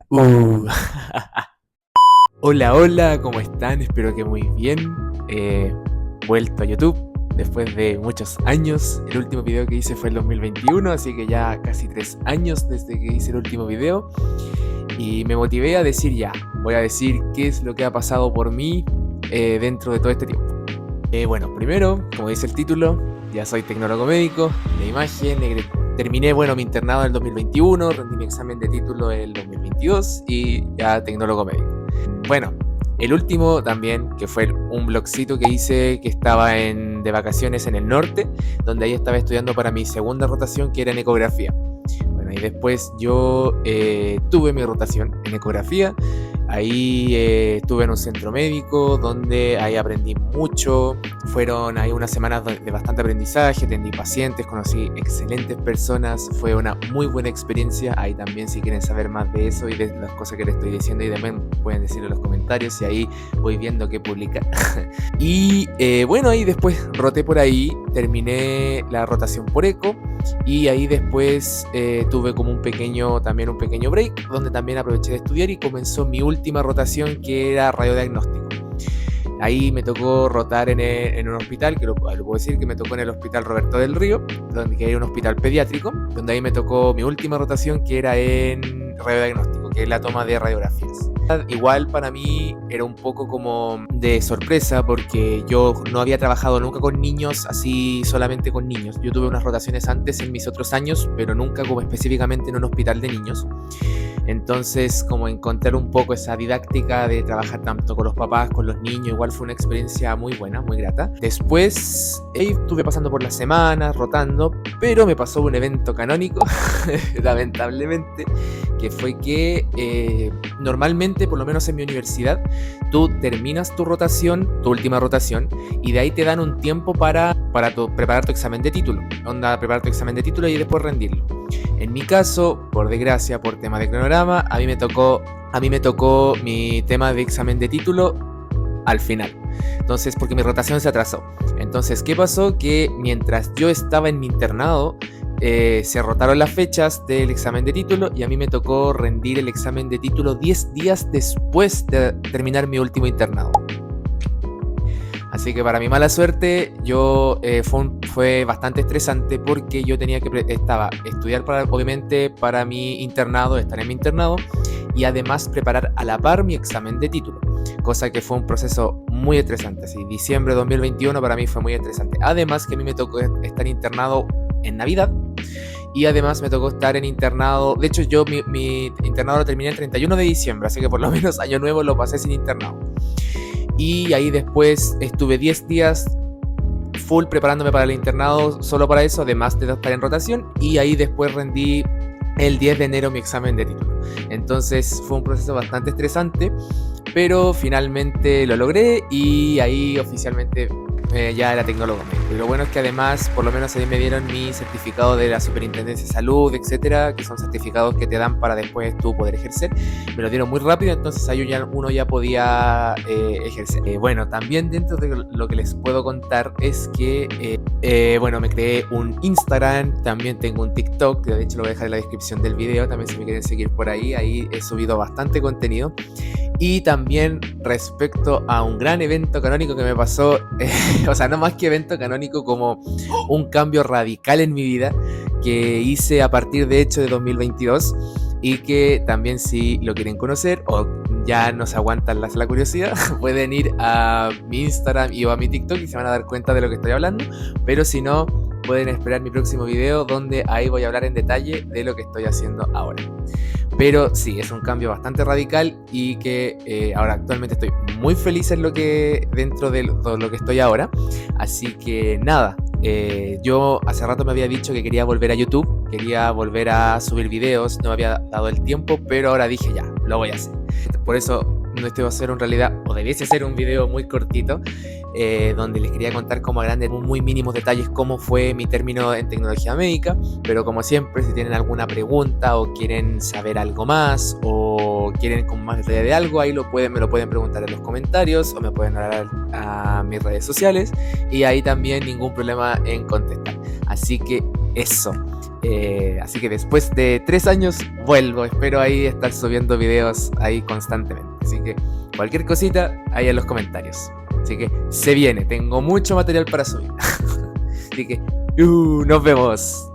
Uh. Hola, hola, ¿cómo están? Espero que muy bien. Vuelto a YouTube después de muchos años. El último video que hice fue el 2021, así que ya casi 3 años desde que hice el último video. Y me motivé a decir ya, voy a decir qué es lo que ha pasado por mí dentro de todo este tiempo. Bueno, primero, como dice el título, ya soy tecnólogo médico de imagen. Terminé, mi internado en el 2021, rendí mi examen de título en el 2022 y ya tecnólogo médico. Bueno, el último también, que fue un blogcito que hice que estaba de vacaciones en el norte, donde ahí estaba estudiando para mi segunda rotación, que era en ecografía. Bueno, y después yo tuve mi rotación en ecografía. Ahí estuve en un centro médico donde ahí aprendí mucho. Fueron ahí unas semanas de bastante aprendizaje, atendí pacientes, conocí excelentes personas. Fue una muy buena experiencia. Ahí también, si quieren saber más de eso y de las cosas que les estoy diciendo, y también pueden decirlo en los comentarios y ahí voy viendo qué publicar. Y ahí después roté por ahí, terminé la rotación por eco. Y ahí después tuve como un pequeño break, donde también aproveché de estudiar y comenzó mi última rotación, que era radiodiagnóstico. Ahí me tocó rotar en un hospital, que lo puedo decir, que me tocó en el Hospital Roberto del Río, que era un hospital pediátrico, donde ahí me tocó mi última rotación, que era en radiodiagnóstico, que es la toma de radiografías. Igual para mí era un poco como de sorpresa, porque yo no había trabajado nunca con niños, así solamente con niños. Yo tuve unas rotaciones antes en mis otros años, pero nunca como específicamente en un hospital de niños. Entonces, como encontrar un poco esa didáctica de trabajar tanto con los papás, con los niños, igual fue una experiencia muy buena, muy grata. Después estuve pasando por las semanas, rotando, pero me pasó un evento canónico, lamentablemente, que fue que normalmente, por lo menos en mi universidad, tú terminas tu rotación, tu última rotación, y de ahí te dan un tiempo para preparar tu examen de título. Preparar tu examen de título y después rendirlo. En mi caso, por desgracia, por tema de cronograma, a mí me tocó mi tema de examen de título al final. Entonces, porque mi rotación se atrasó. Entonces, ¿qué pasó? Que mientras yo estaba en mi internado, se rotaron las fechas del examen de título y a mí me tocó rendir el examen de título 10 días después de terminar mi último internado. Así que para mi mala suerte, fue bastante estresante, porque yo tenía que estudiar obviamente para mi internado, estar en mi internado, y además preparar a la par mi examen de título, cosa que fue un proceso muy estresante. Así, diciembre de 2021 para mí fue muy estresante. Además que a mí me tocó estar internado en Navidad, y además me tocó estar en internado. De hecho, yo mi internado lo terminé el 31 de diciembre, así que por lo menos Año Nuevo lo pasé sin internado. Y ahí después estuve 10 días full preparándome para el internado, solo para eso, además de estar en rotación. Y ahí después rendí el 10 de enero mi examen de título. Entonces fue un proceso bastante estresante, pero finalmente lo logré y ahí oficialmente ya era tecnólogo médico. Y lo bueno es que además, por lo menos ahí me dieron mi certificado de la Superintendencia de Salud, etcétera, que son certificados que te dan para después tú poder ejercer. Me lo dieron muy rápido, entonces ahí uno ya podía ejercer. También dentro de lo que les puedo contar es que me creé un Instagram, también tengo un TikTok, que de hecho lo voy a dejar en la descripción del video, también si me quieren seguir por ahí he subido bastante contenido. Y también respecto a un gran evento canónico que me pasó, no más que evento canónico, como un cambio radical en mi vida que hice a partir de hecho de 2022, y que también, si lo quieren conocer o ya no se aguantan la curiosidad, pueden ir a mi Instagram o a mi TikTok y se van a dar cuenta de lo que estoy hablando. Pero si no, pueden esperar mi próximo video, donde ahí voy a hablar en detalle de lo que estoy haciendo ahora. Pero sí, es un cambio bastante radical y que ahora actualmente estoy muy feliz dentro de lo que estoy ahora. Así que nada, yo hace rato me había dicho que quería volver a YouTube, quería volver a subir videos, no me había dado el tiempo, pero ahora dije ya, lo voy a hacer. Por eso este va a ser debiese ser un video muy cortito, donde les quería contar como a grandes, muy mínimos detalles, cómo fue mi término en tecnología médica. Pero como siempre, si tienen alguna pregunta o quieren saber algo más o quieren como más detalle de algo, ahí me lo pueden preguntar en los comentarios o me pueden hablar a mis redes sociales, y ahí también ningún problema en contestar. Así que eso. Así que después de 3 años vuelvo. Espero ahí estar subiendo videos ahí constantemente. Así que cualquier cosita ahí en los comentarios. Así que se viene, tengo mucho material para subir. Así que nos vemos.